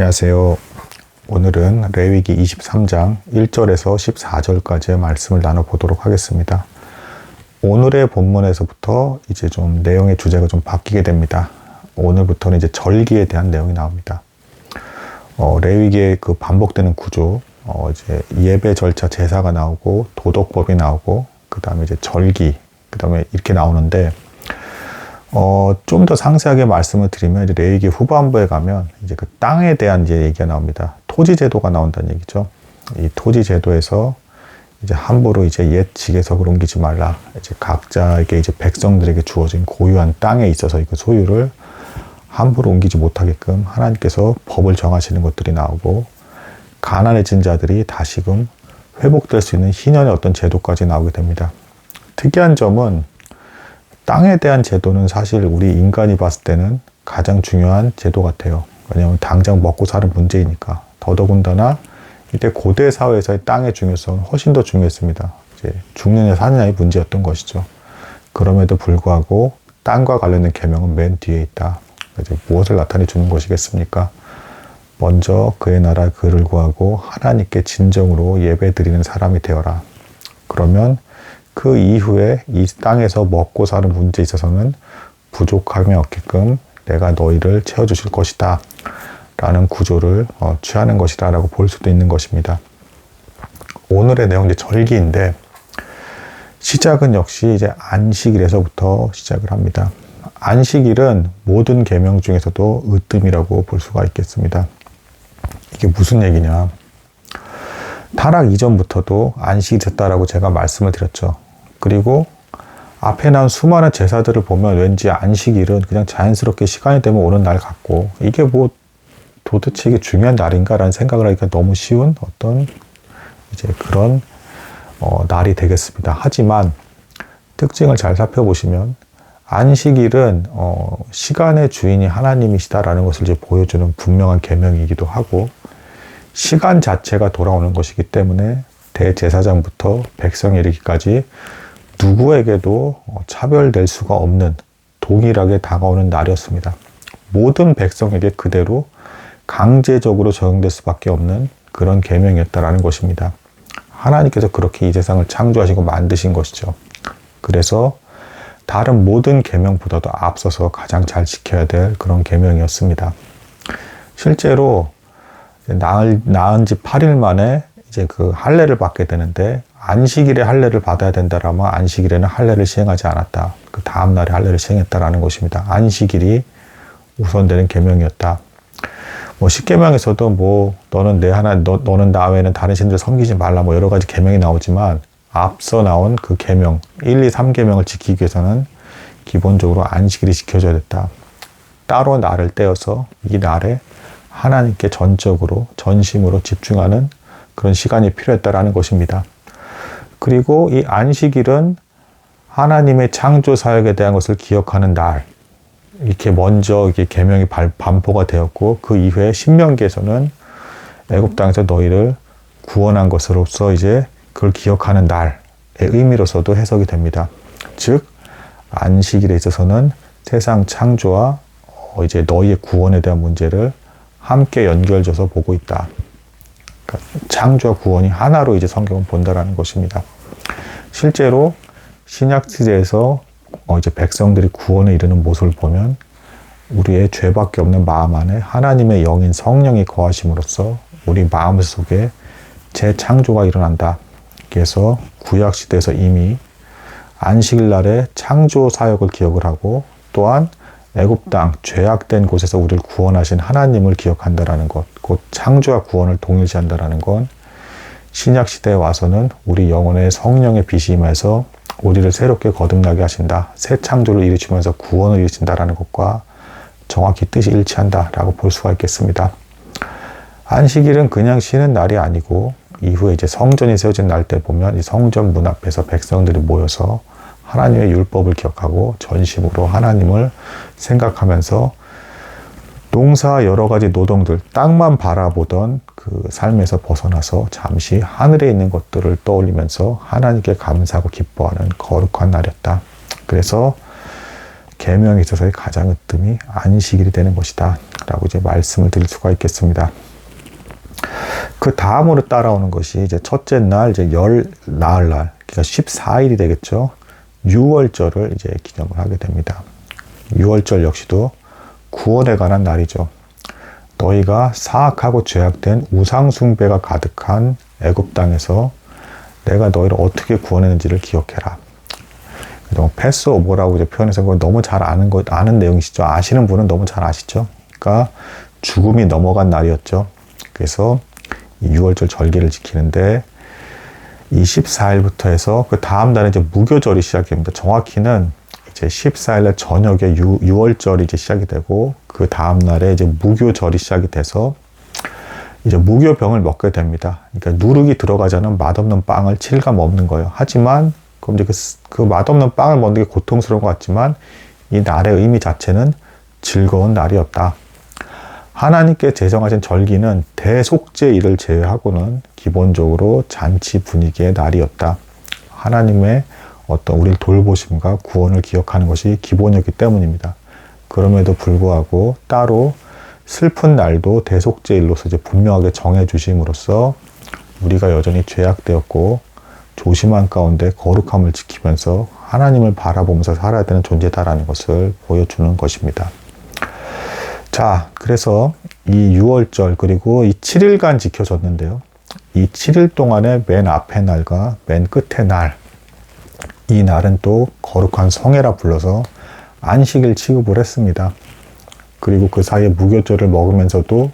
안녕하세요. 오늘은 레위기 23장 1절에서 14절까지의 말씀을 나눠보도록 하겠습니다. 오늘의 본문에서부터 이제 좀 내용의 주제가 좀 바뀌게 됩니다. 오늘부터는 이제 절기에 대한 내용이 나옵니다. 레위기의 그 반복되는 구조, 이제 예배 절차 제사가 나오고 도덕법이 나오고 그 다음에 이제 절기, 그 다음에 이렇게 나오는데 좀 더 상세하게 말씀을 드리면 이제 레위기 후반부에 가면 이제 그 땅에 대한 이제 얘기가 나옵니다. 토지 제도가 나온다는 얘기죠. 이 토지 제도에서 이제 함부로 이제 옛 지계석을 옮기지 말라. 이제 각자에게 이제 백성들에게 주어진 고유한 땅에 있어서 그 소유를 함부로 옮기지 못하게끔 하나님께서 법을 정하시는 것들이 나오고, 가난해진 자들이 다시금 회복될 수 있는 희년의 어떤 제도까지 나오게 됩니다. 특이한 점은 땅에 대한 제도는 사실 우리 인간이 봤을 때는 가장 중요한 제도 같아요. 왜냐하면 당장 먹고 사는 문제이니까. 더더군다나 이때 고대 사회에서의 땅의 중요성은 훨씬 더 중요했습니다. 이제 죽느냐 사느냐의 문제였던 것이죠. 그럼에도 불구하고 땅과 관련된 계명은 맨 뒤에 있다. 이제 무엇을 나타내 주는 것이겠습니까? 먼저 그의 나라 그를 구하고 하나님께 진정으로 예배드리는 사람이 되어라. 그러면 그 이후에 이 땅에서 먹고 사는 문제에 있어서는 부족함이 없게끔 내가 너희를 채워주실 것이다 라는 구조를 취하는 것이다 라고 볼 수도 있는 것입니다. 오늘의 내용은 이제 절기인데, 시작은 역시 이제 안식일에서부터 시작을 합니다. 안식일은 모든 계명 중에서도 으뜸이라고 볼 수가 있겠습니다. 이게 무슨 얘기냐? 타락 이전부터도 안식이 있었다라고 제가 말씀을 드렸죠. 그리고 앞에 나온 수많은 제사들을 보면 왠지 안식일은 그냥 자연스럽게 시간이 되면 오는 날 같고, 이게 뭐 도대체 이게 중요한 날인가라는 생각을 하기가 너무 쉬운 어떤 이제 그런 날이 되겠습니다. 하지만 특징을 잘 살펴보시면 안식일은 시간의 주인이 하나님이시다라는 것을 이제 보여주는 분명한 계명이기도 하고, 시간 자체가 돌아오는 것이기 때문에 대제사장부터 백성에 이르기까지 누구에게도 차별될 수가 없는 동일하게 다가오는 날이었습니다. 모든 백성에게 그대로 강제적으로 적용될 수밖에 없는 그런 계명이었다라는 것입니다. 하나님께서 그렇게 이 세상을 창조하시고 만드신 것이죠. 그래서 다른 모든 계명보다도 앞서서 가장 잘 지켜야 될 그런 계명이었습니다. 실제로 낳은 지 8일 만에 이제 그 할례를 받게 되는데, 안식일에 할례를 받아야 된다라면 안식일에는 할례를 시행하지 않았다. 그 다음 날에 할례를 시행했다라는 것입니다. 안식일이 우선되는 계명이었다. 뭐 십계명에서도 뭐 너는 너는 나 외에는 다른 신들 섬기지 말라, 뭐 여러 가지 계명이 나오지만 앞서 나온 그 계명 1, 2, 3계명을 지키기 위해서는 기본적으로 안식일이 지켜져야 됐다. 따로 날을 떼어서 이 날에 하나님께 전적으로 전심으로 집중하는 그런 시간이 필요했다라는 것입니다. 그리고 이 안식일은 하나님의 창조 사역에 대한 것을 기억하는 날, 이렇게 먼저 이렇게 계명이 반포가 되었고, 그 이후에 신명기에서는 애굽 땅에서 너희를 구원한 것으로서 이제 그걸 기억하는 날의 의미로서도 해석이 됩니다. 즉 안식일에 있어서는 세상 창조와 이제 너희의 구원에 대한 문제를 함께 연결져서 보고 있다. 그러니까 창조와 구원이 하나로 이제 성경은 본다라는 것입니다. 실제로 신약 시대에서 이제 백성들이 구원에 이르는 모습을 보면 우리의 죄밖에 없는 마음 안에 하나님의 영인 성령이 거하심으로써 우리 마음 속에 재창조가 일어난다. 그래서 구약 시대에서 이미 안식일 날에 창조 사역을 기억을 하고, 또한 애굽 땅 죄악된 곳에서 우리를 구원하신 하나님을 기억한다라는 것, 곧 창조와 구원을 동일시한다라는 건 신약 시대에 와서는 우리 영혼의 성령의 빛이 임해서 우리를 새롭게 거듭나게 하신다, 새 창조를 이루시면서 구원을 이루신다라는 것과 정확히 뜻이 일치한다라고 볼 수가 있겠습니다. 안식일은 그냥 쉬는 날이 아니고, 이후에 이제 성전이 세워진 날 때 보면 이 성전 문 앞에서 백성들이 모여서 하나님의 율법을 기억하고 전심으로 하나님을 생각하면서 농사 여러 가지 노동들, 땅만 바라보던 그 삶에서 벗어나서 잠시 하늘에 있는 것들을 떠올리면서 하나님께 감사하고 기뻐하는 거룩한 날이었다. 그래서 계명에 있어서의 가장 으뜸이 안식일이 되는 것이다 라고 이제 말씀을 드릴 수가 있겠습니다. 그 다음으로 따라오는 것이 이제 첫째 날, 이제 열 나흘날, 그러니까 14일이 되겠죠. 유월절을 이제 기념을 하게 됩니다. 유월절 역시도 구원에 관한 날이죠. 너희가 사악하고 죄악된 우상숭배가 가득한 애굽 땅에서 내가 너희를 어떻게 구원했는지를 기억해라. 패스오버라고 이제 표현해서 너무 잘 아는 내용이시죠. 아시는 분은 너무 잘 아시죠. 그러니까 죽음이 넘어간 날이었죠. 그래서 이 6월절 절기를 지키는데 이 14일부터 해서 그 다음 날에 이제 무교절이 시작됩니다. 정확히는 이제 14일날 저녁에 6월절이 이제 시작이 되고 그 다음 날에 이제 무교절이 시작이 돼서 이제 무교병을 먹게 됩니다. 그러니까 누룩이 들어가지 않은 맛없는 빵을 7일 먹는 거예요. 하지만 그럼 이제 그 맛없는 빵을 먹는 게 고통스러운 것 같지만 이 날의 의미 자체는 즐거운 날이었다. 하나님께 제정하신 절기는 대속죄일을 제외하고는 기본적으로 잔치 분위기의 날이었다. 하나님의 어떤 우리를 돌보심과 구원을 기억하는 것이 기본이었기 때문입니다. 그럼에도 불구하고 따로 슬픈 날도 대속죄일로서 이제 분명하게 정해 주심으로써 우리가 여전히 죄악되었고 조심한 가운데 거룩함을 지키면서 하나님을 바라보면서 살아야 되는 존재다라는 것을 보여주는 것입니다. 자, 그래서 이 6월절 그리고 이 7일간 지켜졌는데요. 이 7일 동안의 맨 앞의 날과 맨 끝의 날, 이 날은 또 거룩한 성회라 불러서 안식일 취급을 했습니다. 그리고 그 사이에 무교절을 먹으면서도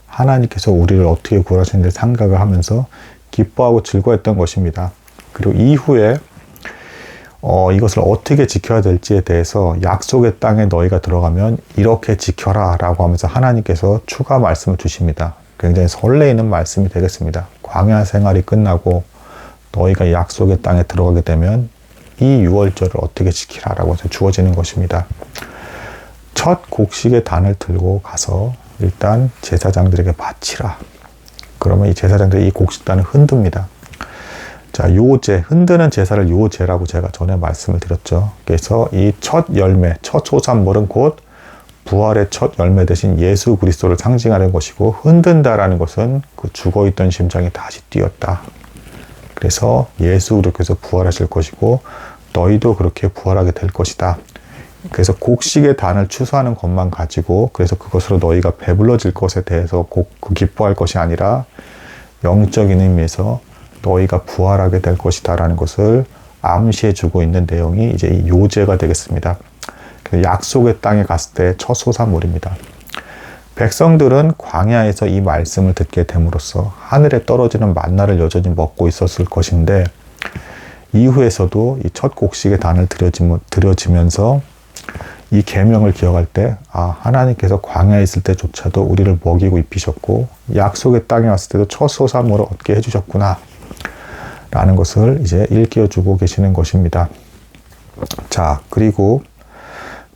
하나님께서 우리를 어떻게 구원하시는지 생각을 하면서 기뻐하고 즐거워했던 것입니다. 그리고 이후에 이것을 어떻게 지켜야 될지에 대해서 약속의 땅에 너희가 들어가면 이렇게 지켜라 라고 하면서 하나님께서 추가 말씀을 주십니다. 굉장히 설레이는 말씀이 되겠습니다. 광야 생활이 끝나고 너희가 약속의 땅에 들어가게 되면 이 6월절을 어떻게 지키라 라고 해서 주어지는 것입니다. 첫 곡식의 단을 들고 가서 일단 제사장들에게 바치라. 그러면 이 제사장들이 이 곡식단을 흔듭니다. 자, 요제, 흔드는 제사를 요제라고 제가 전에 말씀을 드렸죠. 그래서 이 첫 열매, 첫 소산물은 곧 부활의 첫 열매 대신 예수 그리스도를 상징하는 것이고, 흔든다라는 것은 그 죽어있던 심장이 다시 뛰었다. 그래서 예수 그리스도께서 부활하실 것이고 너희도 그렇게 부활하게 될 것이다. 그래서 곡식의 단을 추수하는 것만 가지고 그래서 그것으로 너희가 배불러질 것에 대해서 기뻐할 것이 아니라 영적인 의미에서 너희가 부활하게 될 것이다 라는 것을 암시해 주고 있는 내용이 이제 이 요제가 되겠습니다. 약속의 땅에 갔을 때 첫 소산물입니다. 백성들은 광야에서 이 말씀을 듣게 됨으로써 하늘에 떨어지는 만나를 여전히 먹고 있었을 것인데 이후에서도 이 첫 곡식의 단을 드려지면서 이 계명을 기억할 때 하나님께서 광야에 있을 때조차도 우리를 먹이고 입히셨고 약속의 땅에 왔을 때도 첫 소산물을 얻게 해주셨구나 라는 것을 이제 일깨워주고 계시는 것입니다. 자, 그리고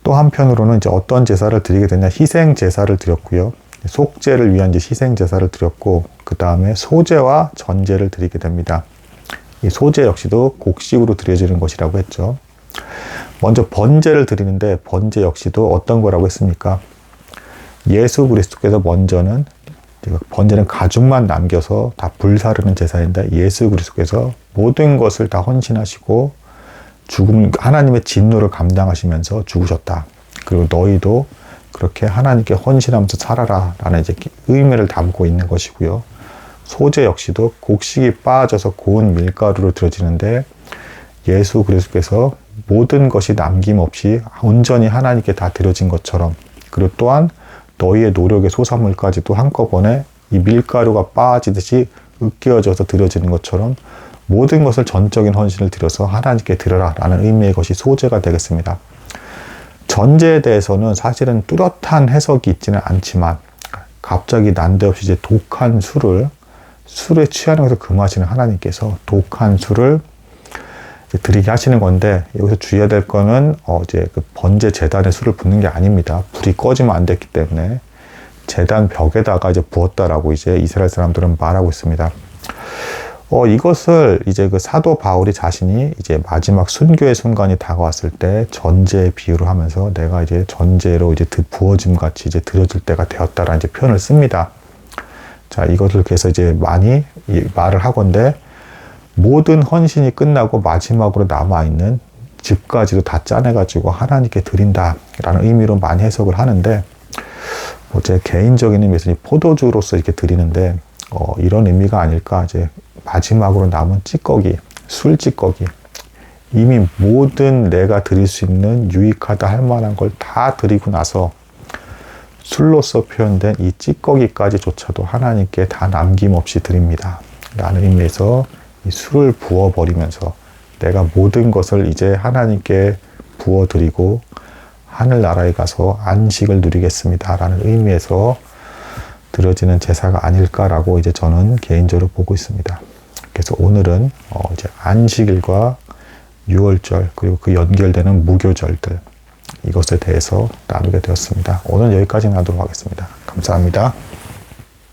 또 한편으로는 이제 어떤 제사를 드리게 되냐, 희생 제사를 드렸고요. 속죄를 위한 이제 희생 제사를 드렸고, 그 다음에 소제와 전제를 드리게 됩니다. 이 소제 역시도 곡식으로 드려지는 것이라고 했죠. 먼저 번제를 드리는데 번제 역시도 어떤 거라고 했습니까? 예수 그리스도께서 먼저는 번제는 가죽만 남겨서 다 불사르는 제사인데 예수 그리스도께서 모든 것을 다 헌신하시고 하나님의 진노를 감당하시면서 죽으셨다. 그리고 너희도 그렇게 하나님께 헌신하면서 살아라 라는 이제 의미를 담고 있는 것이고요. 소제 역시도 곡식이 빠져서 고운 밀가루로 드려지는데 예수 그리스도께서 모든 것이 남김없이 온전히 하나님께 다 드려진 것처럼, 그리고 또한 너희의 노력의 소산물까지도 한꺼번에 이 밀가루가 빠지듯이 으깨어져서 드려지는 것처럼 모든 것을 전적인 헌신을 드려서 하나님께 드려라 라는 의미의 것이 소제가 되겠습니다. 전제에 대해서는 사실은 뚜렷한 해석이 있지는 않지만 갑자기 난데없이 이제 독한 술에 취하는 것을 금하시는 하나님께서 독한 술을 드리게 하시는 건데, 여기서 주의해야 될 거는 이제 그 번제 제단에 술을 붓는 게 아닙니다. 불이 꺼지면 안 됐기 때문에 제단 벽에다가 이제 부었다라고 이제 이스라엘 사람들은 말하고 있습니다. 이것을 이제 그 사도 바울이 자신이 이제 마지막 순교의 순간이 다가왔을 때 전제의 비유로 하면서 내가 이제 전제로 이제 부어짐 같이 이제 드려질 때가 되었다라는 이제 표현을 씁니다. 자, 이것을 그래서 이제 많이 말을 하건대 모든 헌신이 끝나고 마지막으로 남아있는 즙까지도 다 짜내가지고 하나님께 드린다라는 의미로 많이 해석을 하는데, 제 개인적인 의미에서 포도주로서 이렇게 드리는데, 이런 의미가 아닐까. 이제 마지막으로 남은 찌꺼기, 술 찌꺼기. 이미 모든 내가 드릴 수 있는 유익하다 할 만한 걸 다 드리고 나서 술로서 표현된 이 찌꺼기까지조차도 하나님께 다 남김없이 드립니다. 라는 의미에서 이 술을 부어버리면서 내가 모든 것을 이제 하나님께 부어드리고 하늘나라에 가서 안식을 누리겠습니다. 라는 의미에서 드려지는 제사가 아닐까라고 이제 저는 개인적으로 보고 있습니다. 그래서 오늘은 이제 안식일과 유월절 그리고 그 연결되는 무교절들 이것에 대해서 나누게 되었습니다. 오늘 여기까지 나누도록 하겠습니다. 감사합니다.